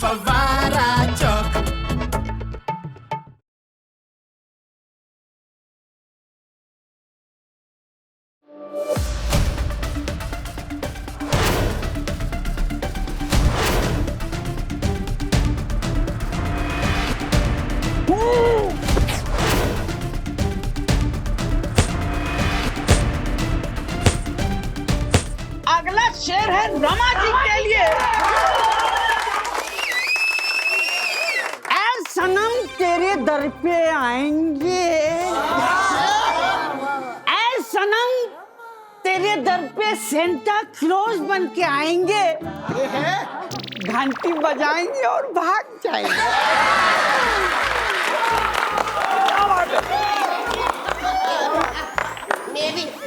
फवारा चौक। अगला शेर है रमा जी के लिए। ऐ सनम तेरे दर पे आएंगे, ऐ सनम तेरे दर पे सेंटा क्लॉज बन के आएंगे, घंटी बजाएंगे और भाग जाएंगे।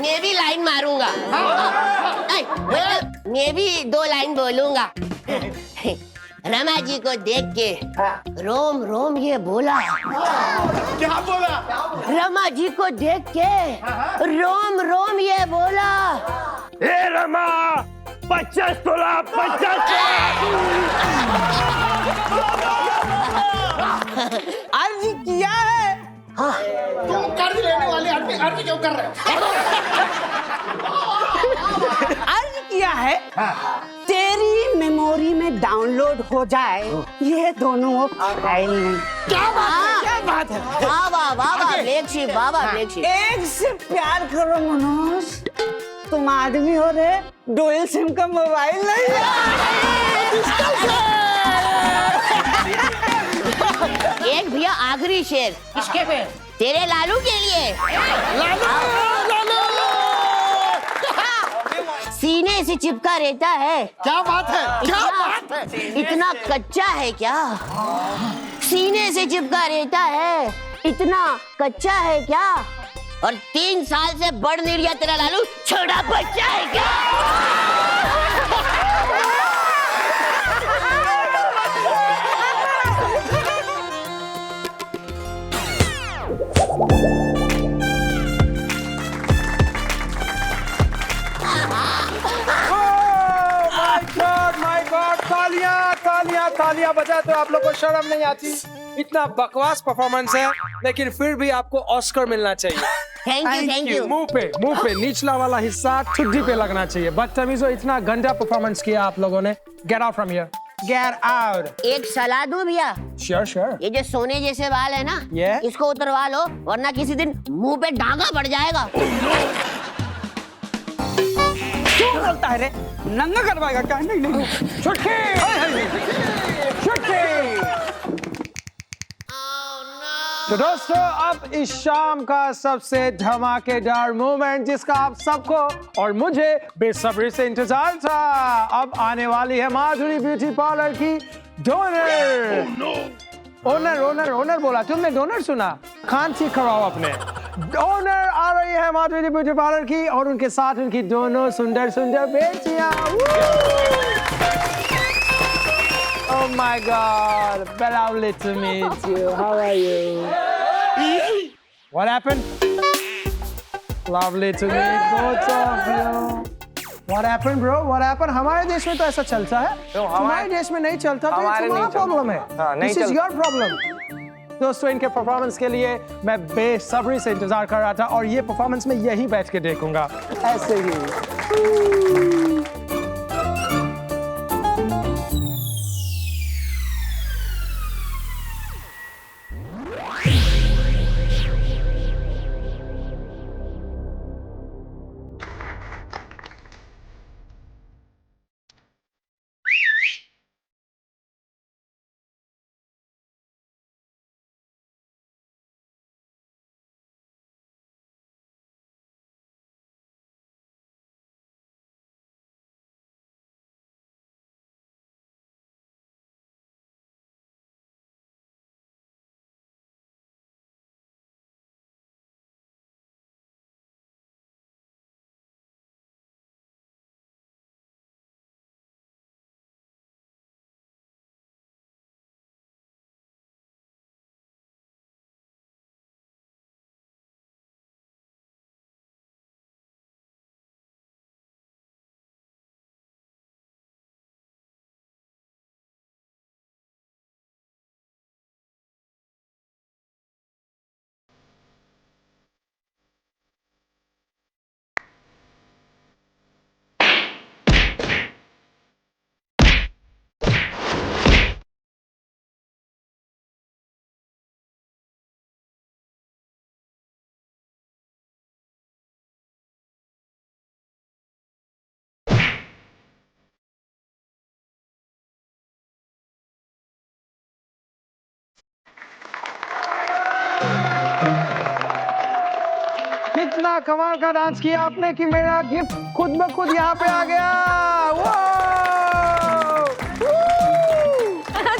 मैं भी लाइन मारूंगा। मैं भी 2 लाइन बोलूंगा। रमा जी को देख के रोम रोम ये बोला। क्या बोला? रमा जी को देख के रोम रोम ये बोला। ए रमा 50 तोला 50 अर्ज किया है। तुम कर्ज लेने वाले आदमी अर्ज क्यों कर रहे हो? अर्ज किया है तेरी मेमोरी में डाउनलोड हो जाए ये दोनों फाइल में। क्या बात है? क्या बात है? वाह वाह वाह वाह फ्लैगशिप, वाह वाह फ्लैगशिप। एक से प्यार करो मनोज, तुम आदमी हो रे, डुअल सिम का मोबाइल नहीं एक भैया आखिरी शेर। किसके पे? तेरे लालू के लिए। सीने से चिपका रहता है। क्या बात है? क्या बात है? इतना कच्चा है क्या? सीने से चिपका रहता है, इतना कच्चा है क्या? और 3 साल से बढ़ नहीं रहा तेरा लालू, छोटा बच्चा है क्या? माय गॉड तालियां तालियां तालियां बजा। तो आप लोग को शर्म नहीं आती? इतना बकवास परफॉर्मेंस है, लेकिन फिर भी आपको ऑस्कर मिलना चाहिए। Thank you. मुंह पे निचला वाला हिस्सा ठुड्डी पे लगना चाहिए। बदतमीजों, इतना गंदा परफॉर्मेंस किया आप लोगों ने। Get out from here, get out. एक सलाह दूं भैया? श्योर। ये जो सोने जैसे बाल है ना, Yeah? इसको उतरवा लो, वरना किसी दिन मुंह पे डांगा पड़ जाएगा। क्यों बोलता है रे? नंगा करवाएगा क्या? नहीं छुट्टी। तो दोस्तों, अब इस शाम का सबसे धमाकेदार मोमेंट जिसका आप सबको और मुझे बेसब्री से इंतजार था, अब आने वाली है माधुरी ब्यूटी पार्लर की डोनर। ओनर बोला, तुमने डोनर सुना? खान ठीक कराओ अपने। डोनर आ रही है माधुरी ब्यूटी पार्लर की, और उनके साथ उनकी दोनों सुंदर सुंदर बेटियां। Oh my God, lovely to meet you. How are you? What happened? Lovely to meet both of you. What happened, bro? What happened? हमारे देश में तो ऐसा चलता है। हमारे देश में नहीं चलता, तो ये तुम्हारा प्रॉब्लम है। This is your problem. दोस्तों, इनके परफॉर्मेंस के लिए मैं बेसब्री से इंतजार कर रहा था, और ये परफॉर्मेंस मैं यहीं बैठ के देखूंगा, ऐसे ही। इतना कमाल का डांस किया आपने कि मेरा गिफ्ट खुद ब खुद यहाँ पे आ गया।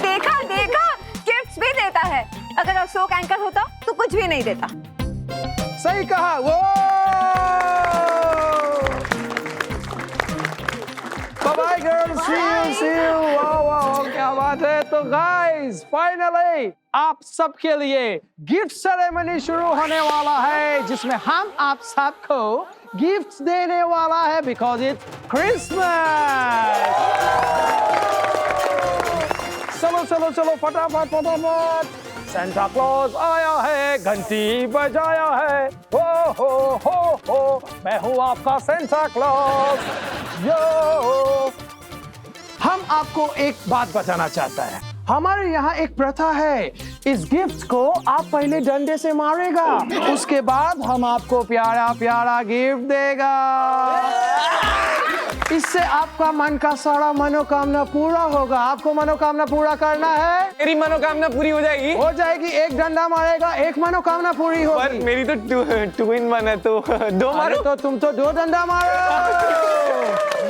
देखा देखा, गिफ्ट्स भी देता है। अगर अशोक एंकर होता तो कुछ भी नहीं देता। सही कहा। वो बाय गर्ल्स, सी यू। वाह क्या बात है। तो गाइस फाइनली आप सबके लिए गिफ्ट सेरेमनी शुरू होने वाला है, जिसमें हम आप सबको गिफ्ट्स देने वाला है बिकॉज इट्स क्रिसमस। चलो चलो चलो फटाफट फटाफट। सेंटा क्लॉज आया है, घंटी बजाया है। हो मैं हूँ आपका सेंटा क्लॉज। यो हम आपको एक बात बताना चाहता है। हमारे यहाँ एक प्रथा है, इस गिफ्ट को आप पहले डंडे से मारेगा, उसके बाद हम आपको प्यारा प्यारा गिफ्ट देगा। इससे आपका मन का सारा मनोकामना पूरा होगा। आपको मनोकामना पूरा करना है? मेरी मनोकामना पूरी हो जाएगी? हो जाएगी। एक डंडा मारेगा, एक मनोकामना पूरी होगी। पर मेरी तो टू इन वन है, तो दो मारो। तो तुम तो 2 डंडा मारो।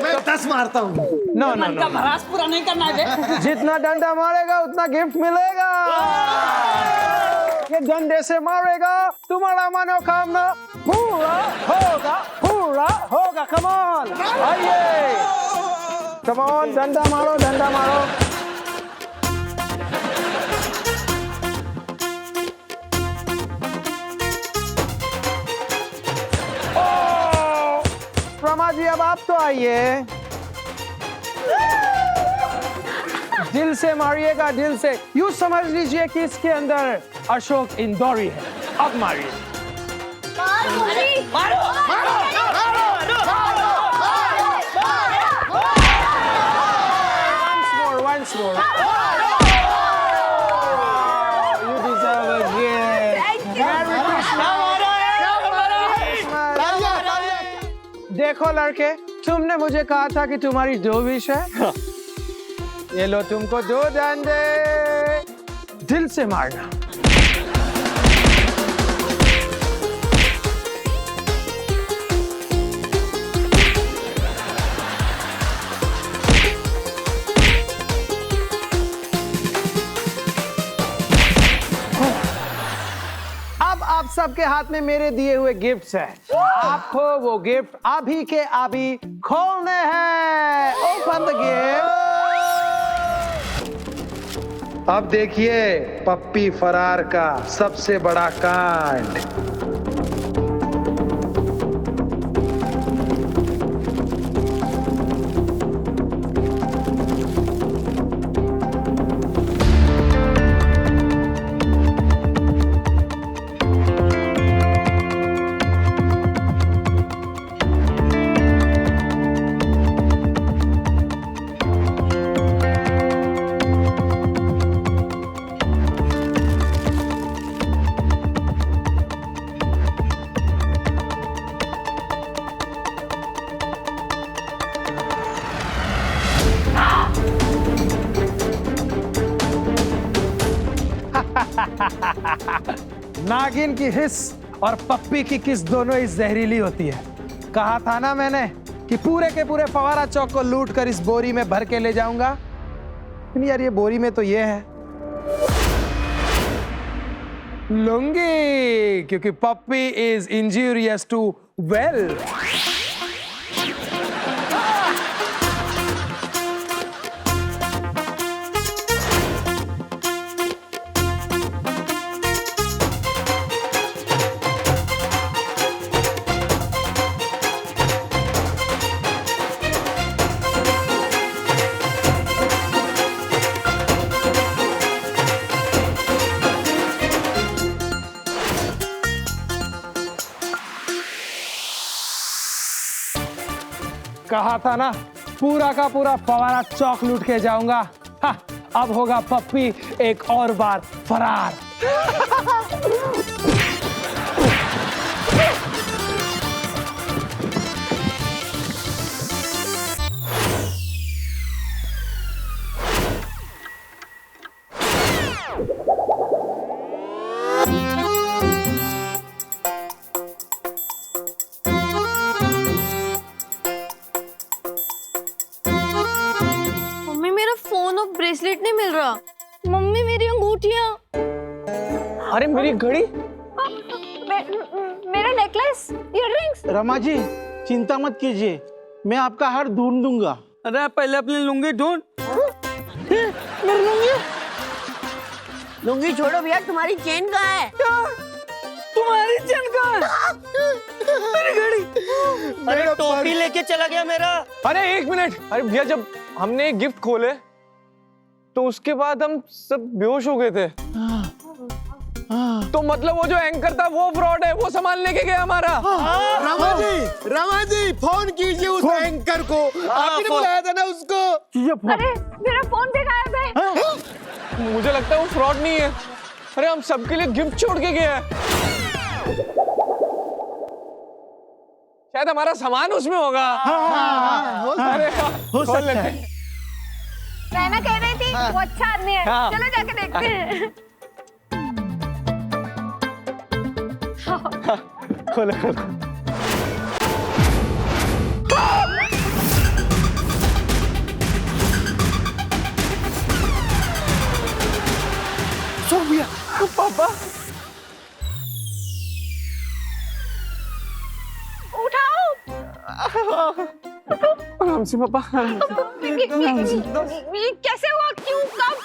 मैं 10 मारता हूँ। नो नो का भरास पूरा नहीं करना है। जितना डंडा मारेगा उतना गिफ्ट मिलेगा। ये डंडे से मारेगा, तुम्हारा मनोकामना पूरा होगा, पूरा होगा। कम ऑन, आइए, कम ऑन, डंडा मारो, डंडा मारो। प्रमा जी अब आप तो आइए। दिल से मारिएगा, दिल से। यूं समझ लीजिए कि इसके अंदर अशोक इंदौरी है। अब मारिए। Once more. You deserve a gift. Merry Christmas. देखो लड़के, तुमने मुझे कहा था कि तुम्हारी 2 विश है। ये लो तुमको 2 डंडे। दिल से मारना। अब आप सबके हाथ में मेरे दिए हुए गिफ्ट्स हैं। आपको वो गिफ्ट अभी के अभी खोलने हैं। Open the gift. अब देखिए पप्पी फरार का सबसे बड़ा कांड। नागिन की हिस और पप्पी की किस दोनों ही जहरीली होती है। कहा था ना मैंने कि पूरे के पूरे फवारा चौक को लूट कर इस बोरी में भर के ले जाऊंगा। यार ये बोरी में तो ये है लूंगी, क्योंकि पप्पी इज इंजूरियस टू वेल्थ। कहा था ना पूरा का पूरा फवारा चौक लूट के जाऊंगा। अब होगा पप्पी एक और बार फरार। फोन और ब्रेसलेट नहीं मिल रहा। मम्मी मेरी अंगूठियाँ, अरे मेरी घड़ी, मेरा नेकलेस, इयररिंग्स। रमा जी चिंता मत कीजिए, मैं आपका हार ढूंढ दूंगा। अरे पहले अपनी लुंगी ढूंढ। मेरी लुंगी, लुंगी छोड़ो भैया, तुम्हारी चेन कहाँ है? तुम्हारी चेन कहाँ है? मेरी घड़ी। अरे टोपी लेके चला गया मेरा। अरे एक मिनट, अरे भैया जब हमने गिफ्ट खोले तो उसके बाद हम सब बेहोश हो गए थे। तो मतलब वो जो एंकर था वो फ्रॉड है, वो सामान लेके गया हमारा। रमा जी फोन कीजिए उस एंकर को, आपने बुलाया था ना उसको। अरे मेरा फोन भी गायब है। मुझे लगता है वो फ्रॉड नहीं है। अरे हम सबके लिए गिफ्ट छोड़ के गया है। शायद हमारा सामान उसमें होगा। अरे हो सकता है। मैं ना कह रही थी वो अच्छा आदमी है, हाँ। चलो जाके देखते हैं। खोलो खोलो। सोफिया, पापा उठाओ। आराम से पापा, ये कैसे हुआ, क्यों, कब?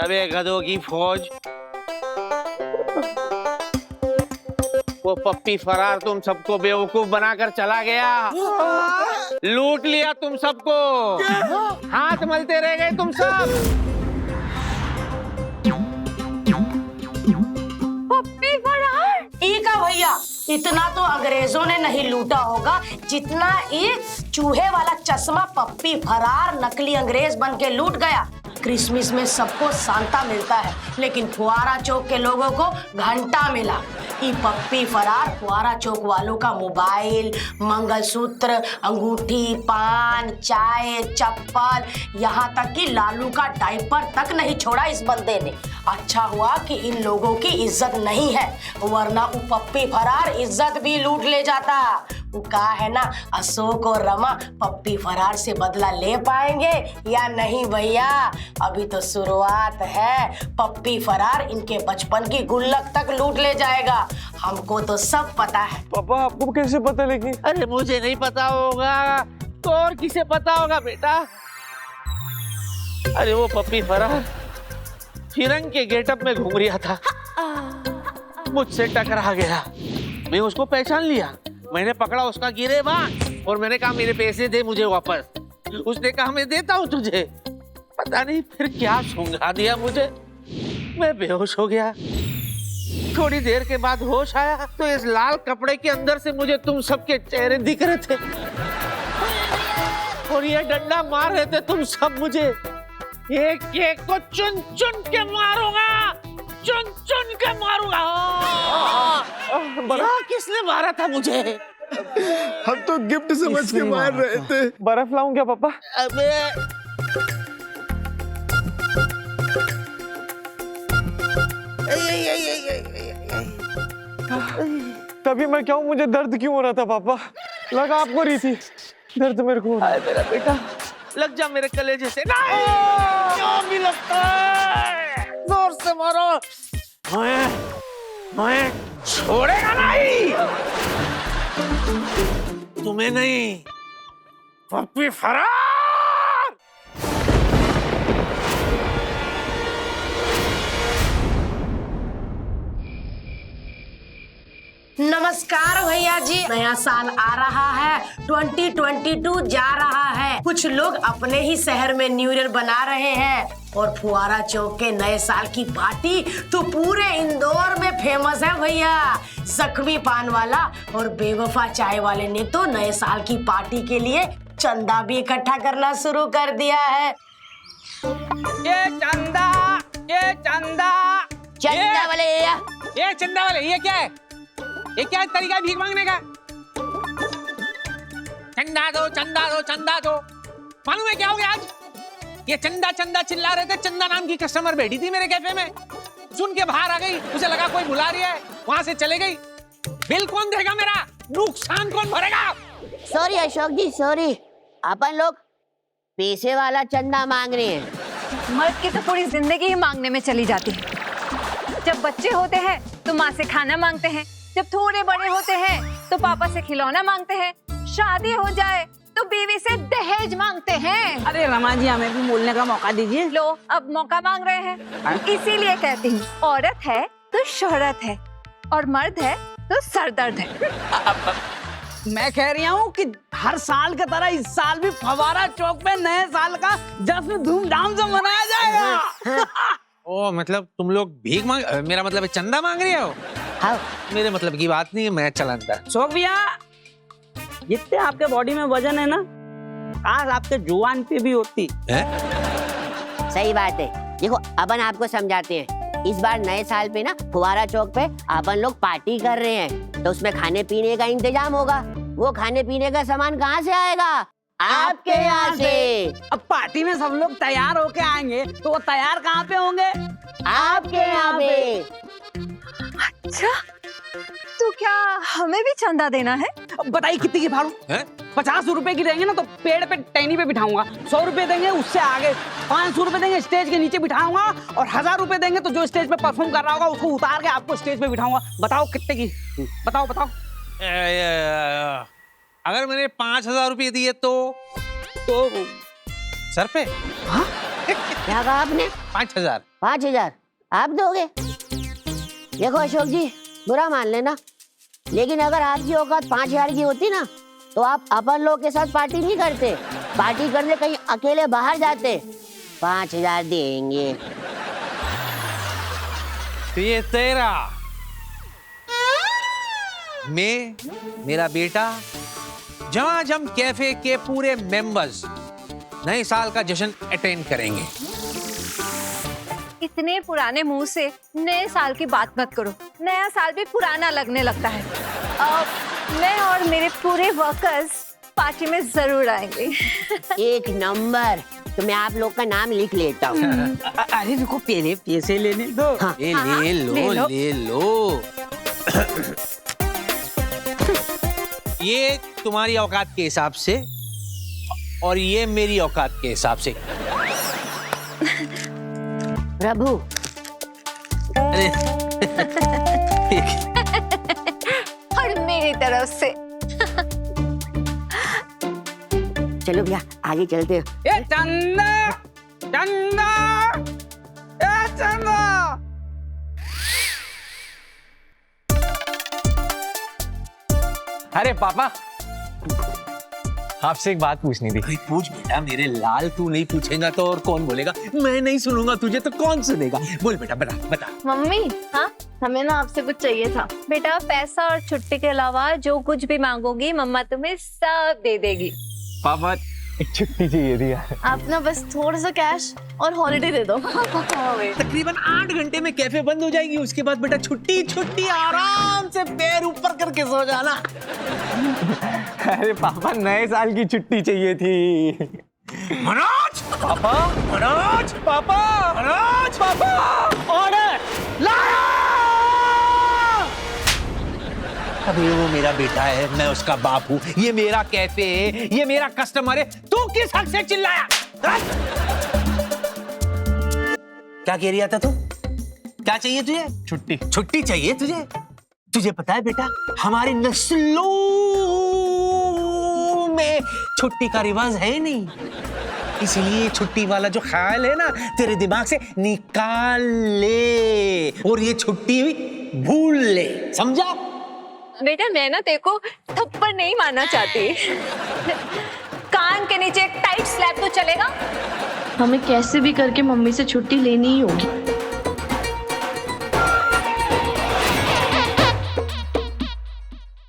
अबे गधों की फौज, वो पप्पी फरार तुम सबको बेवकूफ बनाकर चला गया, लूट लिया तुम सबको, हाथ मलते रह गए तुम सब। पप्पी फरार। ठीक है भैया, इतना तो अंग्रेजों ने नहीं लूटा होगा जितना ये चूहे वाला चश्मा पप्पी फरार नकली अंग्रेज बन के लूट गया। क्रिसमस में सबको सांता मिलता है, लेकिन फुआरा चौक के लोगों को घंटा मिला। ये पप्पी फरार फुआरा चौक वालों का मोबाइल, मंगलसूत्र, अंगूठी, पान, चाय, चप्पल, यहाँ तक कि लालू का डायपर तक नहीं छोड़ा इस बंदे ने। अच्छा हुआ कि इन लोगों की इज्जत नहीं है, वरना वो पप्पी फरार इज्जत भी लूट ले जाता। वो कहा है ना, अशोक और रमा पप्पी फरार से बदला ले पाएंगे या नहीं भैया? अभी तो शुरुआत है। पप्पी फरार इनके बचपन की गुल्लक तक लूट ले जाएगा, हमको तो सब पता है। पापा आपको कैसे पता? लेकिन अरे मुझे नहीं पता होगा तो और किसे पता होगा बेटा? अरे वो पप्पी फरार हिरन के गेटअप में घूम रहा था, मुझसे टकरा गया, मैं उसको पहचान लिया, मैंने पकड़ा उसका गिरेबान और मैंने कहा मेरे पैसे दे मुझे वापस। उसने कहा मैं देता हूँ तुझे। पता नहीं फिर क्या सूंघा दिया मुझे, मैं बेहोश हो गया। थोड़ी देर के बाद होश आया तो इस लाल कपड़े के अंदर से मुझे तुम सबके चेहरे दिख रहे थे और ये डंडा मार रहे थे तुम सब मुझे। एक एक को चुन चुन के मारूंगा, चुन चुन के मारूंगा। क्या किसने मारा था मुझे? हम तो गिफ्ट समझ के मार रहे थे। बर्फ लाऊं क्या पापा? अबे तभी मैं क्या हूँ, मुझे दर्द क्यों हो रहा था पापा? लगा आपको रही थी, दर्द मेरे को। मेरा बेटा लग जा मेरे कलेजे से। नहीं क्यों भी लगता है, जोर से मारो, मैं छोड़ेगा नहीं, तुम्हें नहीं, पप्पी फरार। नमस्कार भैया जी, नया साल आ रहा है, 2022 जा रहा है। कुछ लोग अपने ही शहर में न्यू ईयर बना रहे हैं और फुआरा चौक के नए साल की पार्टी तो पूरे इंदौर में फेमस है भैया। जख्मी पान वाला और बेवफा चाय वाले ने तो नए साल की पार्टी के लिए चंदा भी इकट्ठा करना शुरू कर दिया है। ये चंदा, ये चंदा, चंदा वाले ये चंदा वाले, ये क्या है? ये क्या तरीका है भीख मांगने का? चंदा दो, चंदा दो, चंदा दो। मालूम है क्या हो गया आज? ये चंदा चंदा चिल्ला रहे थे, चंदा नाम की कस्टमर बैठी थी मेरे कैफे में, सुन के बाहर आ गई, उसे लगा कोई बुला रही है, वहां से चले गई। बिल कौन देगा मेरा? नुकसान कौन भरेगा? सॉरी अशोक जी, सॉरी। अपन लोग पैसे वाला चंदा मांग रहे हैं। मर्द की तो पूरी जिंदगी ही मांगने में चली जाती है। जब बच्चे होते हैं तो माँ से खाना मांगते हैं, जब थोड़े बड़े होते हैं तो पापा से खिलौना मांगते हैं, शादी हो जाए तो बीवी से दहेज मांगते हैं। अरे रमा जी, हमें भी बोलने का मौका दीजिए। लो, अब मौका मांग रहे हैं। इसीलिए कहती हूँ, औरत है तो शोहरत है और मर्द है तो सरदर्द है। मैं कह रही हूँ कि हर साल की तरह इस साल भी फवारा चौक पे नए साल का जश्न धूमधाम से मनाया जाएगा। ओ मतलब तुम लोग भीख मांग, मेरा मतलब है चंदा मांग रहे हो? हाँ। मेरे मतलब की बात नहीं है, मैं चला अंदर। शौक भैया, जितने आपके बॉडी में वजन है ना, काश आपके जुबान पे भी होती। सही बात है। देखो अपन आपको समझाते हैं। इस बार नए साल पे ना फुवारा चौक पे अपन लोग पार्टी कर रहे हैं, तो उसमें खाने पीने का इंतजाम होगा। वो खाने पीने का सामान कहाँ से आएगा? आपके यहाँ से। अब पार्टी में सब लोग तैयार होके आएंगे, तो वो तैयार कहाँ पे होंगे? आपके यहाँ पे। अच्छा, तो क्या हमें भी चंदा देना है? अब बताइए कितनी की फाड़ू? 50 रुपए की देंगे ना तो पेड़ पे टहनी पे बिठाऊंगा, 100 रुपए देंगे उससे आगे, 500 रुपए देंगे स्टेज के नीचे बिठाऊंगा, और 1000 रुपए देंगे तो जो स्टेज पे परफॉर्म कर रहा होगा उसको उतार के आपको स्टेज पे बिठाऊंगा। बताओ कितने की? बताओ बताओ। अगर मैंने 5000 रुपये दिए तो सर पे? क्या कहा आपने? 5000। 5000 आप दोगे? देखो अशोक जी, बुरा मान लेना, लेकिन अगर आपकी औकात 5000 की होती ना, तो आप अपन लोग के साथ पार्टी नहीं करते, पार्टी करने कहीं अकेले बाहर जाते। 5000 देंगे। तो ये तेरा, मैं, मेरा बेटा, जम कैफे के पूरे मेंबर्स नए साल का जश्न अटेंड करेंगे। इतने पुराने मुंह से नए साल की बात मत करो, नया साल भी पुराना लगने लगता है। मैं और मेरे पूरे वर्कर्स पार्टी में जरूर आएंगे। एक नंबर। तो मैं आप लोग का नाम लिख लेता हूँ। अरे रुको, पहले पैसे लेने दो। हाँ। ले लो। ये तुम्हारी औकात के हिसाब से और ये मेरी औकात के हिसाब से। प्रभु। अरे और मेरी तरफ से। चलो भैया आगे चलते हैं। ए चंदा, चंदा, ए चंदा। अरे पापा, आपसे एक बात पूछनी थी। पूछ बेटा, मेरे लाल, तू नहीं पूछेगा तो और कौन बोलेगा? मैं नहीं सुनूंगा तुझे तो कौन सुनेगा? बोल बेटा, बता। मम्मी, हाँ, हमें ना आपसे कुछ चाहिए था। बेटा, पैसा और छुट्टी के अलावा जो कुछ भी मांगोगी मम्मा तुम्हें सब दे देगी। पापा, एक छुट्टी चाहिए थी यार। आप ना बस थोड़ा सा कैश और हॉलिडे दे दो। तकरीबन 8 घंटे में कैफे बंद हो जाएगी, उसके बाद बेटा छुट्टी, आराम से पैर ऊपर करके सो जाना। अरे पापा, नए साल की छुट्टी चाहिए थी। मनोज! पापा, मनोज! पापा, मनोज! पापा, ऑर्डर! लाया! अबे वो मेरा बेटा है, मैं उसका बाप हूँ, ये मेरा कैफे है, ये मेरा कस्टमर है, तू किस हक से चिल्लाया? क्या कह रहा था तू? क्या चाहिए तुझे? छुट्टी चाहिए तुझे? तुझे पता है बेटा, हमारी नस्लों में छुट्टी का रिवाज है नहीं, इसलिए छुट्टी वाला जो ख्याल है ना, तेरे दिमाग से निकाल ले और ये छुट्टी भूल ले, समझा? बेटा, मैं ना तेरे को थप्पड़ नहीं मारना चाहती। कान के नीचे एक टाइट स्लैप तो चलेगा? हमें कैसे भी करके मम्मी से छुट्टी लेनी ही होगी।